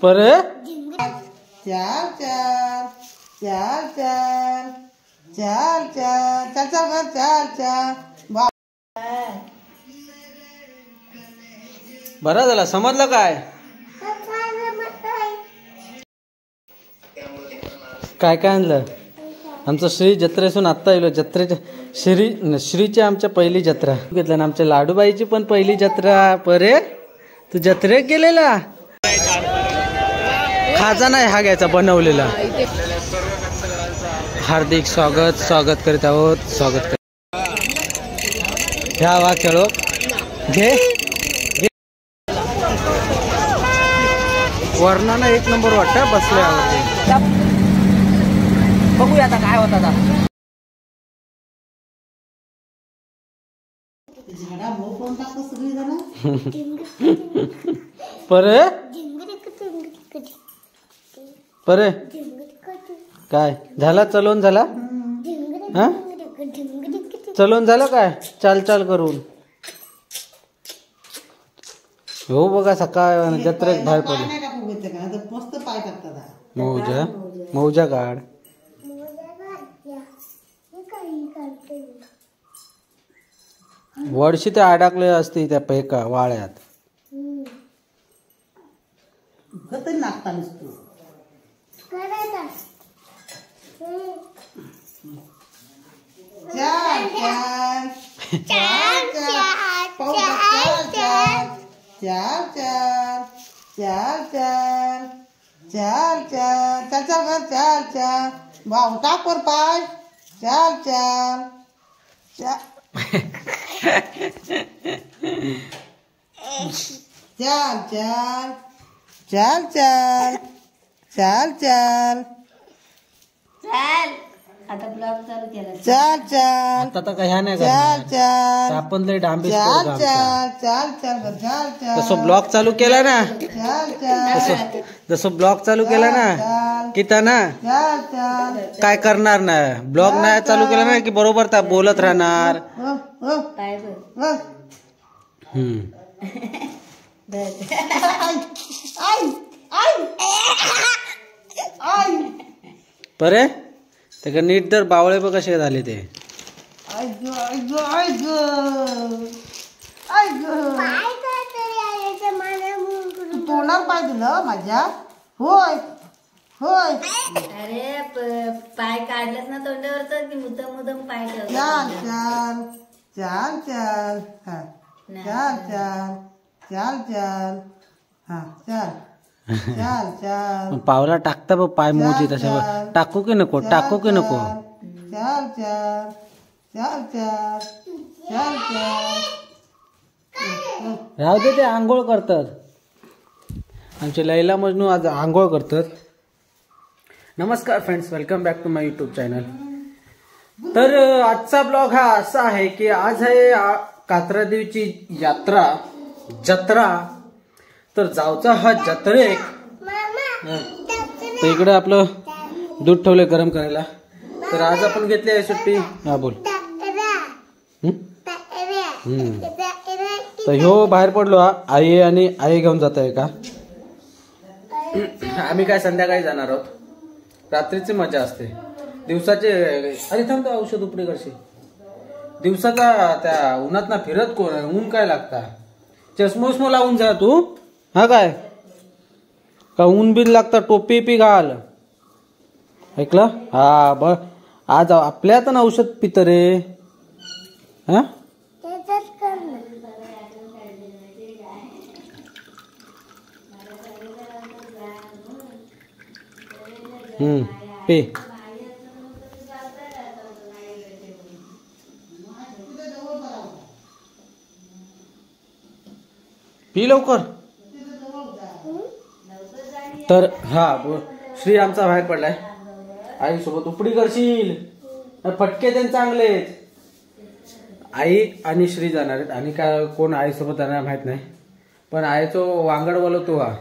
पर चाल चाल चाल चाल चाल चाल चल चल चाल चाल बरा झाला समजलं काय काय काय आणलं आमचं श्री जत्रेसून आत्ता येलो जत्रेच्या श्रीची आमच्या पहिली जत्रा घेतलं ना आमच्या लाडूबाईची पण पहिली जत्रा परे तू जत्रेत गेलेला खाजा नाही हा घ्यायचा बनवलेला हार्दिक स्वागत करीत आहोत स्वागत ह्या वा खेळो घे वर्णानं एक नंबर वाटतं बसल्यावरती बघूया आता काय होता आता परे परे काय झाला चलवून झाला हा चलवून झालं काय चाल चाल करून हो बघा सकाळ जत्रेत बाहेर पडले मौजा मौजा काढ वडशी ते अडकले असते त्या पेका वाळ्यात नागता नसतो चाल चाल चाल चाल चाल चाल चाल चाल चल चल चाल चाल भाऊ टाक वर पाय चाल चाल चाल चाल चाल चाल चाल चाल चाल चाल आता ब्लॉग चालू केला चाल चाल आता तर ह्या नाही चाल चाल आपण लय डांबी चाल चाल चाल चाल चाल चाल तसं ब्लॉग चालू केला ना चाल चाल जसं ब्लॉग चालू केला ना की ना चाल चाल काय करणार ना ब्लॉग नाही चालू केला ना की बरोबर त्या बोलत राहणार काय बघ बरे ते नीट तर बावळे बघ कसे झाले ते तोंडावर पाय दिलं माझ्या होय होय अरे पाय काढलंच ना तोंडावरच की मुद्दाम पाय चाल चाल चाल चाल हा चाल चाल चाल चाल हा चाल चाल चाल पावला टाकता बघ पाय मोजी तशा टाकू की नको टाकू की नको चाल चाल चाल चाल चाल चाल राहू दे ते आंघोळ करतात आमचे लैला मजनू आज आंघोळ करतात. नमस्कार friends welcome back to my YouTube channel. तर आजचा ब्लॉग हा असा आहे की आज आहे कात्रादेवीची जत्रा तर जावचा हा जत्रेक तर इकडे आपलं दूध ठेवले गरम करायला. तर आज आपण घेतली आहे सुट्टी. हा बोल. तर ह्यो बाहेर पडलो आई आणि आई घेऊन जात आहे का. आम्ही काय संध्याकाळी जाणार आहोत. रात्रीची मजा असते दिवसाचे. अरे थांबतो औषध उपडी करशी. दिवसाचा त्या उन्हात ना फिरत कोण आहे. ऊन काय लागता. चष्मोस्मो लावून जा तू. हा काय का ऊन बिन लागता. टोपी पी घाल ऐकलं. हा बर आज आपल्यात ना औषध पित रे. हा पे पी लवकर. तर हा श्री आमचा बाहेर पडलाय. आई सोबत उपडी करशील. फटके त्यांचे चांगलेच. आई आणि श्री जाणार आहेत. आणि काय कोण आई सोबत जाणार माहित नाही. पण आईचो वांगड बोलतो हा.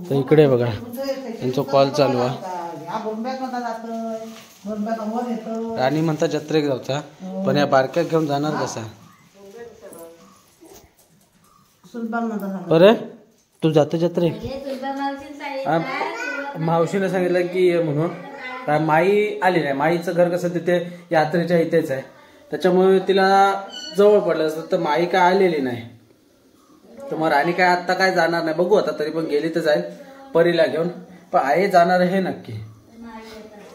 तर इकडे बघा त्यांचा कॉल चालू आहे. राणी म्हणता जत्रेक जाऊचा पण या बारक्यात घेऊन जाणार कसा. सुलभान म्हणता सांगा. अरे तू जातो जत्रे? हे तुझ्या मावशीने सांगितलं. मावशीने सांगितलं की ये म्हणून. काय माई आली नाही. माईचं घर कसं तिथे यात्रेच्या इथेच आहे, त्याच्यामुळे तिला जवळ पडलं असतं. तर माई काय आलेली नाही. तर मग राणी काय आत्ता काय जाणार नाही. बघू आता, तरी पण गेली तर जाईल परीला घेऊन. पण आई जाणार हे नक्की.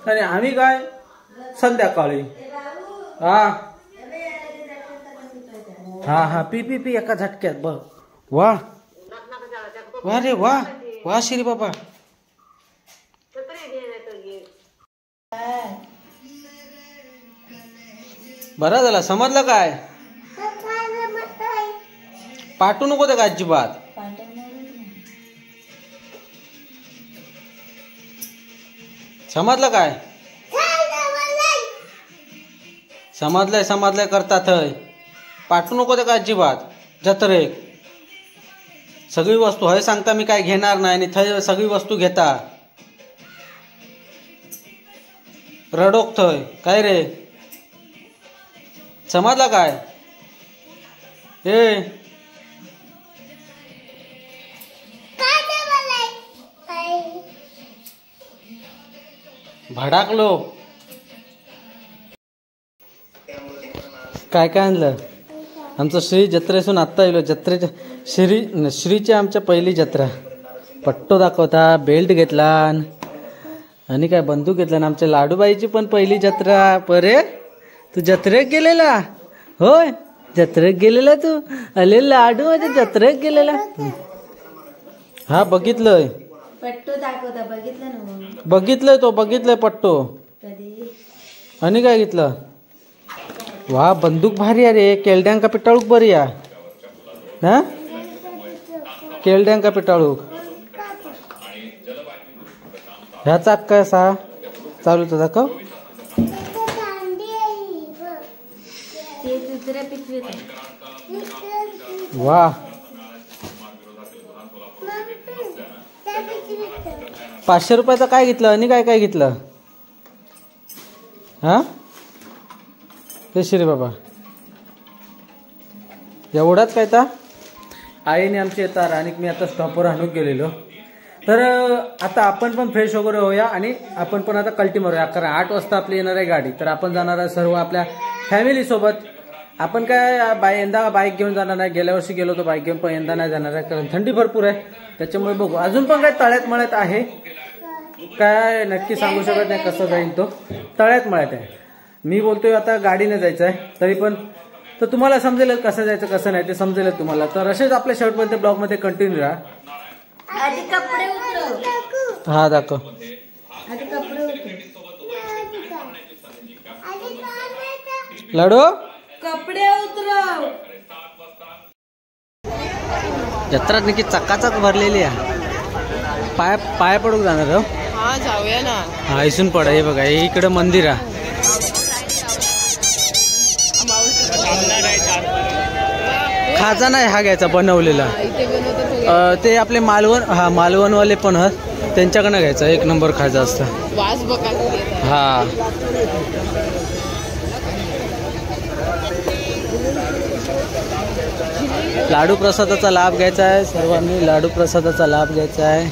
आणि आम्ही काय संध्याकाळी. हा हा हा पी पी पी एका झटक्यात बघ. वा वा रे वा वा श्री बाबा. बरा झाला. समजलं काय? पाठवू नको त्या अजिबात. समजलं काय? समजलंय करतात. पाठवू नको त्या अजिबात जत्रे. सगळी वस्तू हय सांगता मी काय घेणार नाही आणि थंय सगळी वस्तू घेता. रडोक थंय काय रे? समजला काय? ए भडाकलो. काय काय आणलं? आमचं श्री जत्रेसून आत्ता येलो. जत्रेच्या श्रीची आमच्या पहिली जत्रा. पट्टो दाखवता, बेल्ट घेतला आणि काय बंदूक घेतला. आमच्या लाडूबाईची पण पहिली जत्रा. परे तू जत्रेत गेलेला? होय जत्रेत गेलेला तू? अले लाडू माझ्या जत्रेत गेलेला. हा बघितलंय. पट्टू दाखवता बघितलं ना? बघितलंय पट्टो. कधी? आणि काय घेतलं? वा बंदूक भारी आहे रे. केलड्यांका पिटाळूक बरी या ना. केलड्यांका पिटाळूक. ह्या चाक कसा चालू तर दाखव. ते दुसऱ्या पिशवीत. वा 500 रुपयाचं काय घेतलं आणि काय घेतलं? हा हे श्री बाबा एवढाच काय? तर आईने आमची येतात आणि मी आता स्टॉपवर आणून गेलेलो. तर आता आपण पण फ्रेश वगैरे होऊया आणि आपण पण आता कल्टी मारूया. कारण 8 वाजता आपली येणार आहे गाडी. तर आपण जाणार आहे सर्व आपल्या फॅमिलीसोबत. आपण काय यंदा बाईक घेऊन जाणार नाही. गेल्या वर्षी गेलो तो बाईक घेऊन, पण यंदा नाही जाणार आहे कारण थंडी भरपूर आहे. त्याच्यामुळे बघू. अजून पण काय तळ्यात मळ्यात आहे, काय नक्की सांगू शकत नाही कसं जाईल तो. तळ्यात मळ्यात आहे. मी बोलतोय आता गाडीने जायचं आहे. तरी पण तर तुम्हाला समजेल कसं जायचं कसं नाही ते समजेल तुम्हाला. तर असेच आपल्या शेवटपर्यंत ब्लॉगमध्ये कंटिन्यू राहा. आधी कपडे उतरव. हा दाखव. आधी कपडे उतरव. लाडू कपडे उतरव. जत्रा नक्की चकाचक भरलेली आहे. पाय पडून जाणार हो. हा जाऊया ना. हा इथून पडा. हे बघा हे इकडे मंदिर आहे. खाजा नाही हा घ्यायचा बनवलेला. ते आपले मालवणवाले पण आहेत त्यांच्याकडनं घ्यायचा. 1 नंबर खाजा असता. वास बघा. हा लाडू प्रसादाचा लाभ घ्यायचा आहे. सर्वांनी लाडू प्रसादाचा लाभ घ्यायचा आहे.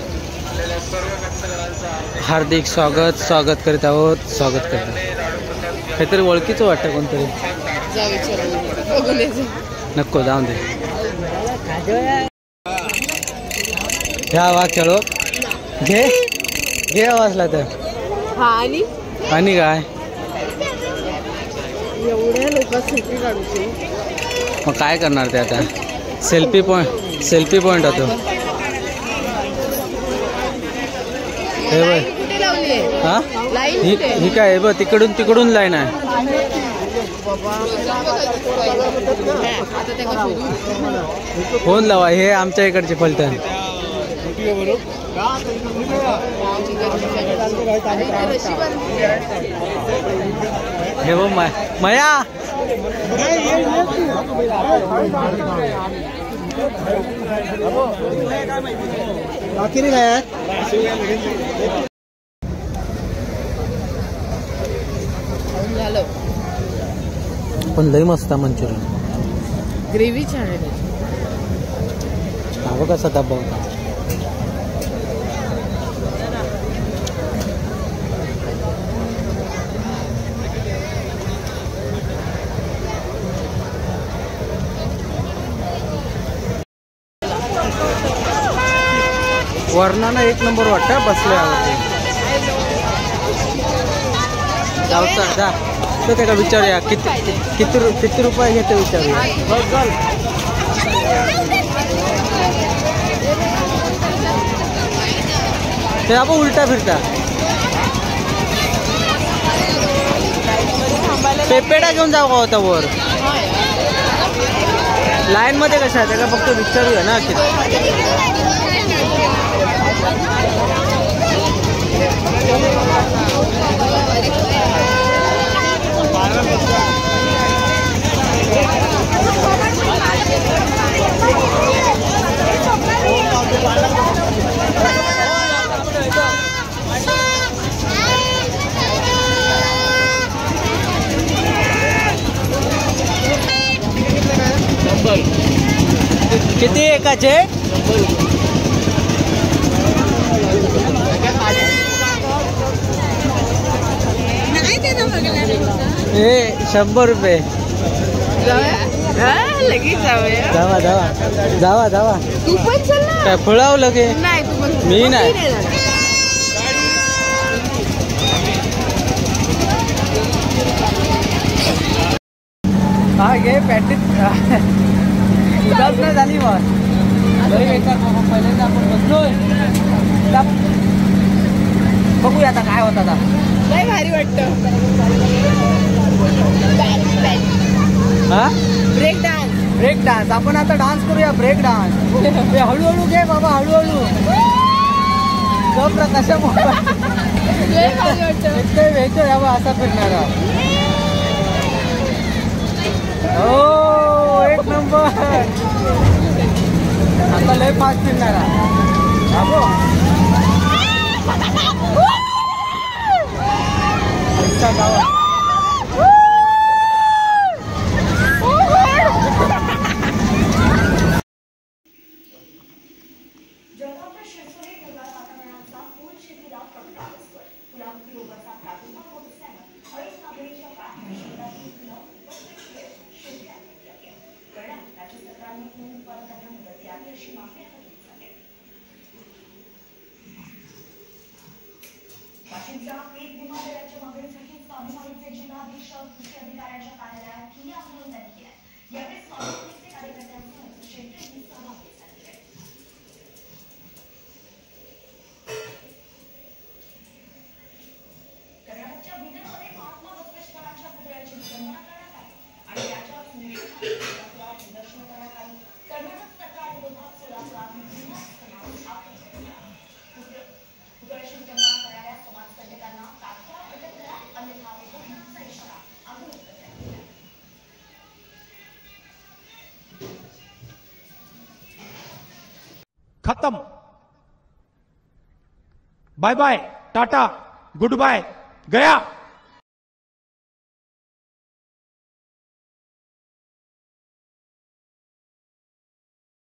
हार्दिक स्वागत करीत आहोत. स्वागत करत काहीतरी ओळखीचं वाटतं कोणतरी. नको जाऊन दे. ह्या वा खेळो घे वाचला तर. आणि काय एवढ्या लोक सेल्फी काढूचे. मग काय करणार ते आता. सेल्फी पॉइंट होतो. हे बघ. हा ही काय आहे बघ. तिकडून लाईन आहे. फोन लावा. हे आमच्या इकडचे फलटण. हे बघ मया. पण लई मस्त मंचुरियन. ग्रेव्ही छान आहे. बघ कसा धब्बा होता. वर्णानं एक नंबर वाटतं बसल्यावरती. जाऊचा जा तो त्याला विचारूया किती रुपये घेते विचारूया. बस चल. ते आपण उलटा फिरता पेपेडा घेऊन जाऊ का होता वर लाईन मध्ये कशा आहे त्याला फक्त विचारूया ना किती. किती एकाचे. हे 100 रुपये. लगेच जाऊया. जावा जावा जावा जावा. तू पण चल ना. काय फुलावं लगे. नाही तू पण. मी नाही. हा घे पॅटीस उदास नाही झाली मग. पहिल्यांदा आपण बसलोय बघूया आता काय होत आता. लय भारी वाटतं. हा ब्रेक डान्स आपण आता डान्स करूया. ब्रेक डान्स हळूहळू घे बाबा हळूहळू. कशा लय भारी वाटतं. वेगळं यावं असा फिरणारा. हो एक नंबर. आता लय फास्ट फिरणारा. अच्छा गावा. वाशिमच्या पीक विमा दराच्या मागणीसाठी स्वाभिमानीचे जिल्हाधीक्षक कृषी अधिकाऱ्यांच्या कार्यालयात ठिय्या आंदोलन त्यांनी केलं. यावेळी स्वाभिमानीचे कार्यकर्त्यांसह शेतकऱ्यांनी सहभाग घेतला. कर्नाटकच्या बिदरमध्ये महात्मा बसवेश्वरांच्या पुतळ्याची विटंबना करण्यात आली आणि त्याच्या निदर्शनं करण्यात आली. कर्नाटक सरकार विरोधात सोलापुरात पुतळ्याची विटंबना करणाऱ्या समाजकंटकांना तात्काळ अटक करा अन्यथा विरोधाचा इशारा आंदोलनकर्त्यांनी दिला. खत्म. Bye bye ta-ta goodbye गया.